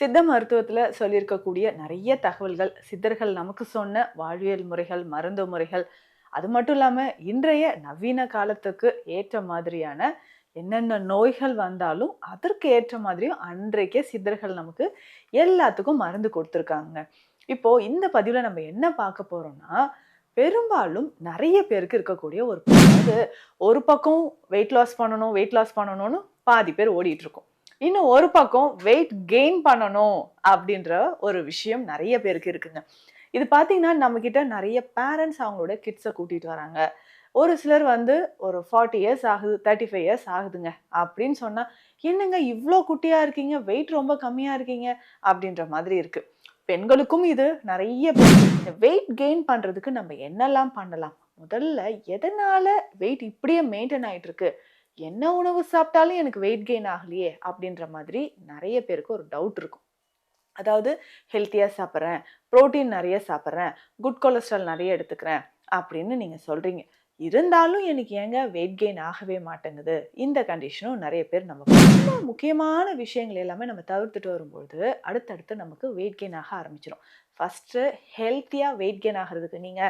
சித்த மருத்துவத்துல சொல்லியிருக்கக்கூடிய நிறைய தகவல்கள், சித்தர்கள் நமக்கு சொன்ன வாழ்வியல் முறைகள், மருந்து முறைகள், அது மட்டும் இல்லாம இன்றைய நவீன காலத்துக்கு ஏற்ற மாதிரியான என்னென்ன நோய்கள் வந்தாலும் அதற்கு ஏற்ற மாதிரியும் அன்றைக்கே சித்தர்கள் நமக்கு எல்லாத்துக்கும் மருந்து கொடுத்துருக்காங்க. இப்போ இந்த பதிவுல நம்ம என்ன பார்க்க போறோம்னா, பெரும்பாலும் நிறைய பேருக்கு இருக்கக்கூடிய அதாவது ஒரு பக்கம் வெயிட் லாஸ் பண்ணணும், வெயிட் லாஸ் பண்ணணும்னு பாதி பேர் ஓடிட்டு இருக்கோம். இன்னும் ஒரு பக்கம் வெயிட் கெயின் பண்ணணும் அப்படின்ற ஒரு விஷயம் நிறைய பேருக்கு இருக்குங்க. இது பார்த்தீங்கன்னா, நம்மகிட்ட நிறைய பேரண்ட்ஸ் அவங்களோட கிட்ஸ கூட்டிட்டு வராங்க. ஒரு சிலர் வந்து ஒரு 40 இயர்ஸ் ஆகுது, 35 இயர்ஸ் ஆகுதுங்க அப்படின்னு சொன்னா, "என்னங்க இவ்ளோ குட்டியா இருக்கீங்க, வெயிட் ரொம்ப கம்மியா இருக்கீங்க" அப்படின்ற மாதிரி இருக்கு. பெண்களுக்கும் இது நிறைய பேர் இந்த வெயிட் கெயின் பண்றதுக்கு நம்ம என்னெல்லாம் பண்ணலாம்? முதல்ல எதனால வெயிட் இப்படியே மெயின்டெயின் ஆயிட்டு இருக்கு? என்ன உணவு சாப்பிட்டாலும் எனக்கு வெயிட் கெயின் ஆகலையே! அப்படின்ற மாதிரி நெறைய பேருக்கு ஒரு டவுட் இருக்கும். அதாவது ஹெல்த்தியா சாப்பிடுறேன், புரோட்டீன் நெறைய சாப்பிடுறேன், குட் கொலஸ்ட்ரால் நெறைய எடுத்துக்கிறேன் அப்படின்னு நீங்க சொல்றீங்க. இருந்தாலும் எனக்கு ஏங்க வெயிட் கெயின் ஆகவே மாட்டேங்குது? இந்த கண்டிஷனும் நெறைய பேர் ரொம்ப முக்கியமான விஷயங்கள் எல்லாமே நம்ம தவிர்த்துட்டு வரும்பொழுது, அடுத்தடுத்து நமக்கு வெயிட் கெயின் ஆக ஆரம்பிச்சுரும். ஃபர்ஸ்ட்டு ஹெல்த்தியா வெயிட் கெயின் ஆகுறதுக்கு நீங்க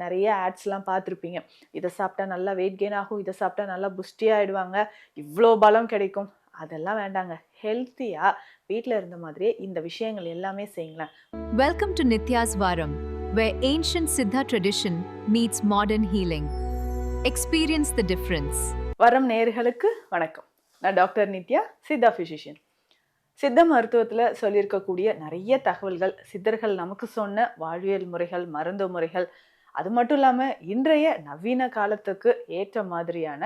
நெறைய ஆட்ஸ்லாம் பார்த்துருப்பீங்க. இத சாப்பிட்டா நல்லா வெயிட் கெயின் ஆகும், இத சாப்பிட்டா நல்லா புஷ்டியா ஆயிடுவாங்க, இவ்ளோ பலம் கிடைக்கும். அதெல்லாம் வேண்டாங்க. ஹெல்த்தியா வீட்ல இருந்த மாதிரியே இந்த விஷயங்கள் எல்லாமே செய்யுங்களேன். Welcome to Nitya's Varam, where ancient Siddha tradition meets modern healing. Experience the difference. வரம் நேயர்களுக்கு வணக்கம். நான் டாக்டர் நித்யா, சித்தா பிசிஷியன். சித்த மருத்துவத்துல சொல்லியிருக்கக்கூடிய நிறைய தகவல்கள், சித்தர்கள் நமக்கு சொன்ன வாழ்வியல் முறைகள், மருந்து முறைகள், அது மட்டும் இல்லாம இன்றைய நவீன காலத்துக்கு ஏற்ற மாதிரியான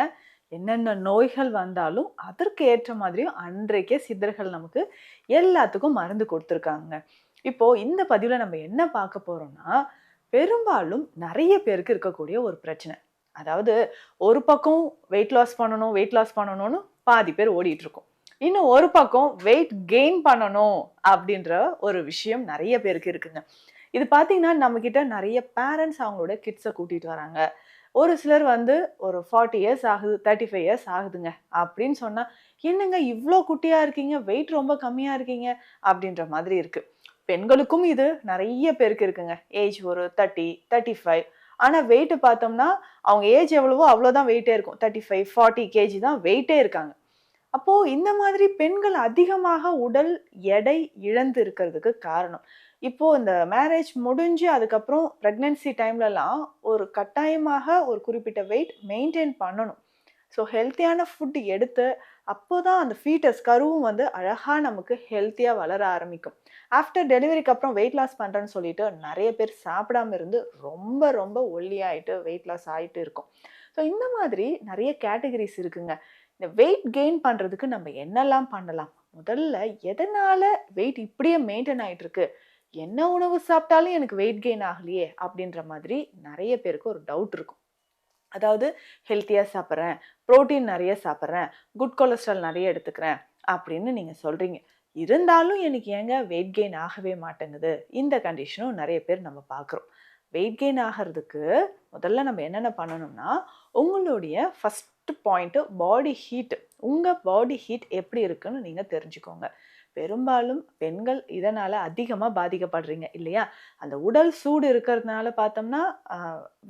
என்னென்ன நோய்கள் வந்தாலும் அதற்கு ஏற்ற மாதிரியும் அன்றைக்கே சித்தர்கள் நமக்கு எல்லாத்துக்கும் மருந்து கொடுத்துருக்காங்க. இப்போ இந்த பதிவுல நம்ம என்ன பார்க்க போறோம்னா, பெரும்பாலும் நிறைய பேருக்கு இருக்கக்கூடிய ஒரு பிரச்சனை. அதாவது ஒரு பக்கம் வெயிட் லாஸ் பண்ணணும், வெயிட் லாஸ் பண்ணணும்னு பாதி பேர் ஓடிட்டு இருக்கோம். இன்னும் ஒரு பக்கம் வெயிட் கெயின் பண்ணணும் அப்படின்ற ஒரு விஷயம் நிறைய பேருக்கு இருக்குங்க. இது பார்த்தீங்கன்னா, நம்மகிட்ட நிறைய பேரண்ட்ஸ் அவங்களோட கிட்ஸ கூட்டிட்டு வராங்க. ஒரு சிலர் வந்து ஒரு 40 இயர்ஸ் ஆகுது, 35 இயர்ஸ் ஆகுதுங்க அப்படின்னு சொன்னா, "என்னங்க இவ்ளோ குட்டியா இருக்கீங்க, வெயிட் ரொம்ப கம்மியா இருக்கீங்க" அப்படின்ற மாதிரி இருக்கு. பெண்களுக்கும் இது நிறைய பேருக்கு இருக்குங்க. ஏஜ் ஒரு 30, 35. ஆனா வெயிட் பார்த்தோம்னா, அவங்க ஏஜ் எவ்வளவோ அவ்வளோதான் வெயிட்டே இருக்கும். 35, 40 கேஜி தான் வெயிட்டே இருக்காங்க. அப்போ இந்த மாதிரி பெண்கள் அதிகமாக உடல் எடை இழந்து இருக்கிறதுக்கு காரணம். இப்போ இந்த மேரேஜ் முடிஞ்சு அதுக்கப்புறம் பிரெக்னன்சி டைம்லலாம் ஒரு கட்டாயமாக ஒரு குறிப்பிட்ட வெயிட் மெயின்டெயின் பண்ணணும். ஸோ ஹெல்த்தியான ஃபுட் எடுத்து அப்போதான் அந்த ஃபீட்டஸ் கருவும் வந்து அழகா நமக்கு ஹெல்த்தியா வளர ஆரம்பிக்கும். ஆஃப்டர் டெலிவரிக்கு அப்புறம் வெயிட் லாஸ் பண்றேன்னு சொல்லிட்டு நெறைய பேர் சாப்பிடாம இருந்து ரொம்ப ரொம்ப ஒல்லியாயிட்டு வெயிட் லாஸ் ஆயிட்டு இருக்கும். ஸோ இந்த மாதிரி நெறைய கேட்டகரிஸ் இருக்குங்க. இந்த வெயிட் கெயின் பண்றதுக்கு நம்ம என்னெல்லாம் பண்ணலாம்? முதல்ல எதனால வெயிட் இப்படியே மெயின்டெயின் ஆயிட்டு இருக்கு? என்ன உணவு சாப்பிட்டாலும் எனக்கு வெயிட் கெயின் ஆகலையே! அப்படின்ற மாதிரி நெறைய பேருக்கு ஒரு டவுட் இருக்கும். அதாவது ஹெல்த்தியா சாப்பிடுறேன், புரோட்டீன் நெறைய சாப்பிடுறேன், குட் கொலஸ்ட்ரால் நெறைய எடுத்துக்கிறேன் அப்படின்னு நீங்க சொல்றீங்க. இருந்தாலும் எனக்கு ஏங்க வெயிட் கெயின் ஆகவே மாட்டேங்குது? இந்த கண்டிஷனும் நெறைய பேர் நம்ம பார்க்குறோம். வெயிட் கெயின் ஆகறதுக்கு முதல்ல நம்ம என்னென்ன பண்ணணும்னா, உங்களுடைய ஃபர்ஸ்ட் பாயிண்ட் பாடி ஹீட். உங்க பாடி ஹீட் எப்படி இருக்குன்னு நீங்க தெரிஞ்சுக்கோங்க. பெரும்பாலும் பெண்கள் இதனால அதிகமா பாதிக்கப்படுறீங்க இல்லையா? அந்த உடல் சூடு இருக்கிறதுனால பார்த்தோம்னா,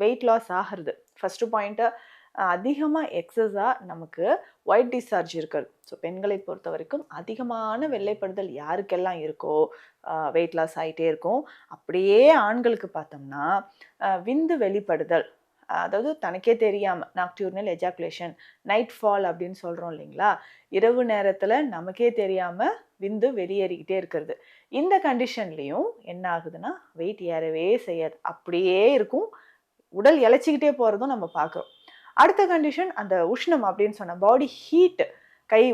வெயிட் லாஸ் ஆகுறது. ஃபர்ஸ்ட் பாயிண்ட் அதிகமா எக்ஸஸா நமக்கு ஒயிட் டிஸ்சார்ஜ் இருக்கிறது. ஸோ பெண்களை பொறுத்தவரைக்கும் அதிகமான வெள்ளைப்படுதல் யாருக்கெல்லாம் இருக்கோ, வெயிட் லாஸ் ஆயிட்டே இருக்கும். அப்படியே ஆண்களுக்கு பார்த்தோம்னா, விந்து வெளிப்படுதல். அதாவது தனக்கே தெரியாம நாக்டியூர்னல் எஜாகுலேஷன், நைட் ஃபால் அப்படின்னு சொல்றோம் இல்லைங்களா? இரவு நேரத்துல நமக்கே தெரியாம விந்து வெளியேறிக்கிட்டே இருக்கிறது. இந்த கண்டிஷன்லயும் என்ன ஆகுதுன்னா, வெயிட் ஏறவே செய்யாது. அப்படியே இருக்கும். உடல் இளைச்சிக்கிட்டே போறதும் நம்ம பார்க்குறோம். அடுத்த கண்டிஷன் அந்த உஷ்ணம் அப்படின்னு சொன்ன பாடி ஹீட்.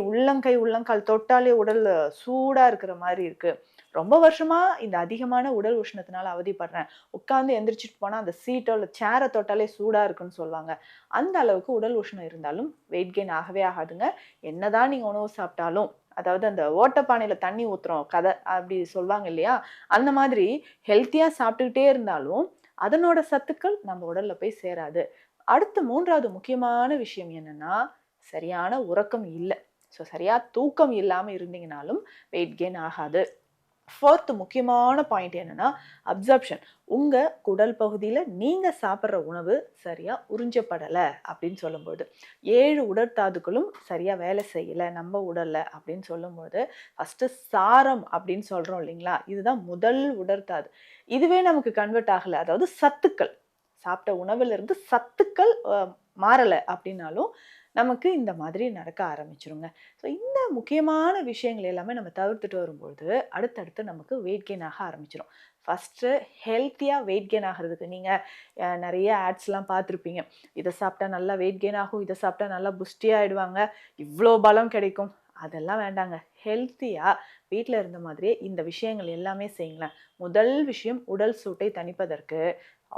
உள்ளங்கை, உள்ளங்கால் தொட்டாலே உடல் சூடா இருக்கிற மாரி இருக்கு. ரொம்ப வருஷமா இந்த அதிகமான உடல் உஷ்ணத்தினால அவதிப்படுறேன். உட்கார்ந்து எந்திரிச்சுட்டு போனா அந்த சீட்டோ இல்ல சேர தொட்டாலே சூடா இருக்குன்னு சொல்லுவாங்க. அந்த அளவுக்கு உடல் உஷ்ணம் இருந்தாலும் வெயிட் கெயின் ஆகவே ஆகாதுங்க. என்னதான் நீங்க உணவு சாப்பிட்டாலும், அதாவது அந்த ஓட்டப்பானையில தண்ணி ஊத்துறோம் கதை அப்படி சொல்லுவாங்க இல்லையா? அந்த மாதிரி ஹெல்த்தியா சாப்பிட்டுக்கிட்டே இருந்தாலும், அதனோட சத்துக்கள் நம்ம உடல்ல போய் சேராது. அடுத்து 3வது முக்கியமான விஷயம் என்னன்னா, சரியான உறக்கம் இல்ல. ஸோ சரியா தூக்கம் இல்லாம இருந்தீங்கனாலும் வெயிட் கெயின் ஆகாது. ஃபோர்த்து முக்கியமான பாயிண்ட் என்னன்னா அப்சர்ப்ஷன். உங்க குடல் பகுதியில நீங்க சாப்பிட்ற உணவு சரியா உறிஞ்சப்படலை அப்படின்னு சொல்லும்போது, 7 உடற்தாதுக்களும் சரியா வேலை செய்யலை நம்ம உடல்ல அப்படின்னு சொல்லும்போது, ஃபர்ஸ்ட் சாரம் அப்படின்னு சொல்றோம் இல்லைங்களா, இதுதான் முதல் உடற்தாது. இதுவே நமக்கு கன்வெர்ட் ஆகலை, அதாவது சத்துக்கள், சாப்பிட்ட உணவுல இருந்து சத்துக்கள் மாறலை அப்படின்னாலும் நமக்கு இந்த மாதிரி நடக்க ஆரம்பிச்சிருங்க. ஸோ இந்த முக்கியமான விஷயங்கள் எல்லாமே நம்ம தவிர்த்துட்டு வரும்பொழுது அடுத்தடுத்து நமக்கு வெயிட் கெயின் ஆக ஆரம்பிச்சிடும். ஃபஸ்ட்டு ஹெல்த்தியாக வெயிட் கெயின் ஆகிறதுக்கு நீங்கள் நிறைய ஆட்ஸ்லாம் பார்த்துருப்பீங்க. இதை சாப்பிட்டா நல்லா வெயிட் கெயின் ஆகும், இதை சாப்பிட்டா நல்லா புஷ்டியாக ஆகிடுவாங்க, இவ்வளோ பலம் கிடைக்கும். அதெல்லாம் வேண்டாங்க. ஹெல்த்தியாக வீட்டில் இருந்த மாதிரியே இந்த விஷயங்கள் எல்லாமே செய்யுங்களேன். முதல் விஷயம், உடல் சூட்டை தணிப்பதற்கு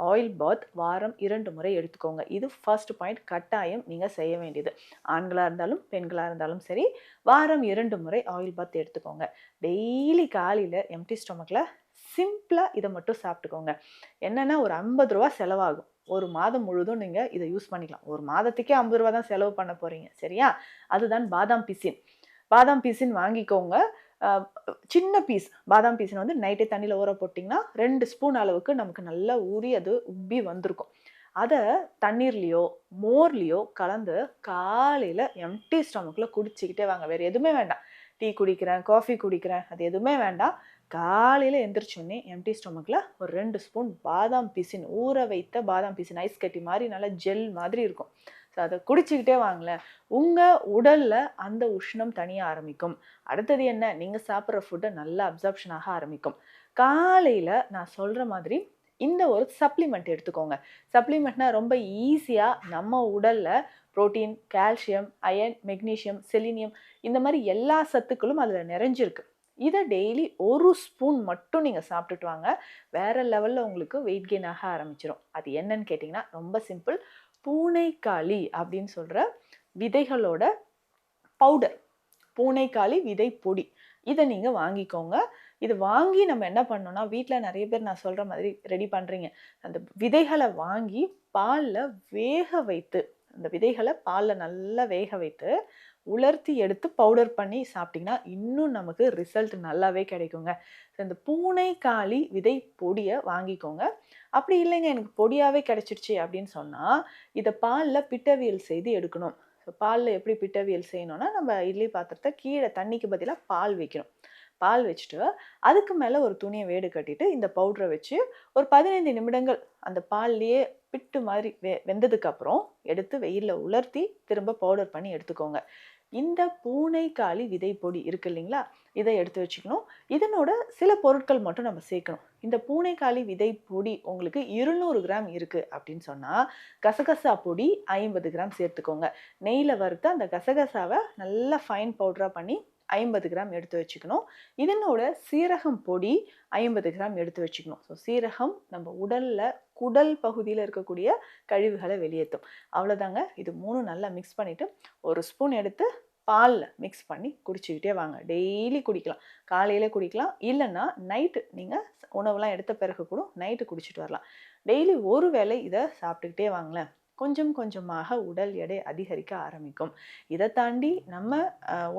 ஆயில் பாத் வாரம் 2 முறை எடுத்துக்கோங்க. இது ஃபர்ஸ்ட் பாயிண்ட், கட்டாயம் நீங்கள் செய்ய வேண்டியது. ஆண்களாக இருந்தாலும் பெண்களாக இருந்தாலும் சரி, வாரம் 2 முறை ஆயில் பாத் எடுத்துக்கோங்க. டெய்லி காலையில் எம்டி ஸ்டொமக்கில் சிம்பிளாக இதை மட்டும் சாப்பிட்டுக்கோங்க. என்னென்னா ஒரு 50 ரூபா செலவாகும். ஒரு மாதம் முழுதும் நீங்கள் இதை யூஸ் பண்ணிக்கலாம். ஒரு மாதத்துக்கே 50 ரூபா தான் செலவு பண்ண போகிறீங்க, சரியா? அதுதான் பாதாம் பிசின். பாதாம் பிசின் வாங்கிக்கோங்க. சின்ன பீஸ் பாதாம் பீஸினை வந்து நைட்டே தண்ணியில் ஊற போட்டிங்கன்னா 2 ஸ்பூன் அளவுக்கு நமக்கு நல்லா ஊறி அது உப்பி வந்திருக்கும். அதை தண்ணீர்லேயோ மோர்லேயோ கலந்து காலையில் எம்டி ஸ்டொமக்கில் குடிச்சிக்கிட்டே வாங்க. வேறு எதுவுமே வேண்டாம். டீ குடிக்கிறேன், காஃபி குடிக்கிறேன், அது எதுவுமே வேண்டாம். காலையில் எந்திரிச்சோடனே எம்டி ஸ்டொமக்கில் ஒரு 2 ஸ்பூன் பாதாம் பிசின், ஊற வைத்த பாதாம் பிசின், ஐஸ் கட்டி மாதிரி நல்லா ஜெல் மாதிரி இருக்கும். ஸோ அதை குடிச்சிக்கிட்டே வாங்களேன். உங்கள் உடலில் அந்த உஷ்ணம் தனிய ஆரம்பிக்கும். அடுத்தது என்ன, நீங்கள் சாப்பிட்ற ஃபுட்டை நல்லா அப்சர்ப்ஷன் ஆக ஆரம்பிக்கும். காலையில் நான் சொல்கிற மாதிரி இந்த ஒரு சப்ளிமெண்ட் எடுத்துக்கோங்க. சப்ளிமெண்ட்னா ரொம்ப ஈஸியாக நம்ம உடலில் protein, calcium, iron, magnesium, selenium, இந்த மாதிரி எல்லா சத்துக்களும் அதில் நிறைஞ்சிருக்கு. இதை டெய்லி 1 ஸ்பூன் மட்டும் நீங்கள் சாப்பிட்டுட்டு வாங்க. வேறு லெவலில் உங்களுக்கு வெயிட் கெயின் ஆக ஆரம்பிச்சிடும். அது என்னன்னு கேட்டிங்கன்னா ரொம்ப சிம்பிள். பூனைக்காளி அப்படின்னு சொல்கிற விதைகளோட பவுடர், பூனைக்காளி விதை பொடி, இதை நீங்கள் வாங்கிக்கோங்க. இது வாங்கி நம்ம என்ன பண்ணோம்னா, வீட்டில் நிறைய பேர் நான் சொல்கிற மாதிரி ரெடி பண்ணுறீங்க. அந்த விதைகளை வாங்கி பாலில் வேக வைத்து, அந்த விதைகளை பாலில் நல்லா வேக வைத்து உலர்த்தி எடுத்து பவுடர் பண்ணி சாப்பிட்டிங்கன்னா இன்னும் நமக்கு ரிசல்ட் நல்லாவே கிடைக்குங்க. இந்த பூனைக்காளி விதை பொடியை வாங்கிக்கோங்க. அப்படி இல்லைங்க எனக்கு பொடியாகவே கிடைச்சிருச்சு அப்படின்னு சொன்னால், இதை பாலில் பிட்டவியல் செய்து எடுக்கணும். ஸோ பாலில் எப்படி பிட்டவியல் செய்யணும்னா, நம்ம இட்லி பாத்திரத்தை கீழே தண்ணிக்கு பதிலாக பால் வைக்கணும். பால் வச்சுட்டு அதுக்கு மேலே ஒரு துணியை வேடு கட்டிட்டு இந்த பவுடரை வச்சு ஒரு 15 நிமிடங்கள் அந்த பால்லையே பிட்டு மாதிரி வெந்ததுக்கப்புறம் எடுத்து வெயிலில் உலர்த்தி திரும்ப பவுடர் பண்ணி எடுத்துக்கோங்க. இந்த பூனைக்காளி விதை பொடி இருக்கு இல்லைங்களா, இதை எடுத்து வச்சுக்கணும். இதனோட சில பொருட்கள் மட்டும் நம்ம சேர்க்கணும். இந்த பூனைக்காளி விதை பொடி உங்களுக்கு 200 கிராம் இருக்குது அப்படின்னு சொன்னால், கசகசா பொடி 50 கிராம் சேர்த்துக்கோங்க. நெய்யில் வறுத்து அந்த கசகசாவை நல்லா ஃபைன் பவுடராக பண்ணி 50 கிராம் எடுத்து வச்சுக்கணும். இதனோட சீரகம் பொடி 50 கிராம் எடுத்து வச்சுக்கணும். ஸோ சீரகம் நம்ம உடலில் குடல் பகுதியில் இருக்கக்கூடிய கழிவுகளை வெளியேற்றும். அவ்வளோதாங்க. இது 3 நல்லா மிக்ஸ் பண்ணிவிட்டு 1 ஸ்பூன் எடுத்து பாலில் மிக்ஸ் பண்ணி குடிச்சிக்கிட்டே வாங்க. டெய்லி குடிக்கலாம். காலையில் குடிக்கலாம், இல்லைன்னா நைட்டு நீங்கள் உணவுலாம் எடுத்த பிறகு கூட நைட்டு குடிச்சிட்டு வரலாம். டெய்லி ஒரு வேளை இதை சாப்பிட்டுக்கிட்டே வாங்களேன். கொஞ்சம் கொஞ்சமாக உடல் எடை அதிகரிக்க ஆரம்பிக்கும். இதை தாண்டி நம்ம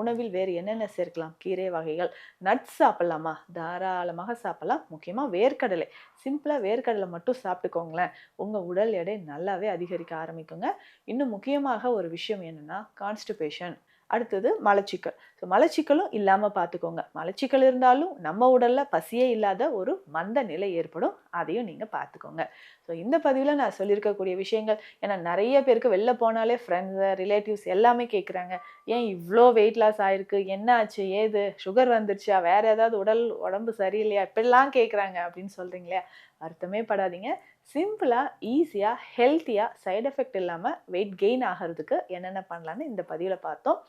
உணவில் வேறு என்னென்ன சேர்க்கலாம்? கீரை வகைகள், நட்ஸ் சாப்பிட்லாமா? தாராளமாக சாப்பிட்லாம். முக்கியமாக வேர்க்கடலை, சிம்பிளாக வேர்க்கடலை மட்டும் சாப்பிட்டுக்கோங்களேன். உங்கள் உடல் எடை நல்லாவே அதிகரிக்க ஆரம்பிக்குங்க. இன்னும் முக்கியமாக ஒரு விஷயம் என்னென்னா கான்ஸ்டிபேஷன், அடுத்தது மலச்சிக்கல். ஸோ மலச்சிக்கலும் இல்லாமல் பார்த்துக்கோங்க. மலச்சிக்கல் இருந்தாலும் நம்ம உடலில் பசியே இல்லாத ஒரு மந்த நிலை ஏற்படும். அதையும் நீங்கள் பார்த்துக்கோங்க. ஸோ இந்த பதிவில் நான் சொல்லியிருக்கக்கூடிய விஷயங்கள், ஏன்னா நிறைய பேருக்கு வெளில போனாலே ஃப்ரெண்ட்ஸு, ரிலேட்டிவ்ஸ் எல்லாமே கேட்குறாங்க, ஏன் இவ்வளோ வெயிட் லாஸ் ஆகிருக்கு, என்ன ஆச்சு, ஏது சுகர் வந்துருச்சா, வேறு ஏதாவது உடம்பு சரியில்லையா, இப்படிலாம் கேட்குறாங்க அப்படின்னு சொல்கிறீங்களே, வருத்தமே படாதீங்க. சிம்பிளாக, ஈஸியாக, ஹெல்த்தியாக, சைடு எஃபெக்ட் இல்லாமல் வெயிட் கெயின் ஆகிறதுக்கு என்னென்ன பண்ணலான்னு இந்த பதிவில் பார்த்தோம்.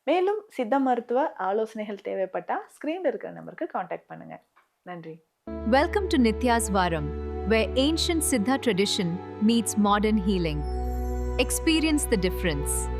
மேலும் சித்த மருத்துவ ஆலோசனைகள் தேவைப்பட்டால் ஸ்க்ரீனில் இருக்கிற நம்பருக்கு காண்டாக்ட் பண்ணுங்கள். நன்றி. Welcome to Nitya's Varam, where ancient Siddha tradition meets modern healing. Experience the difference.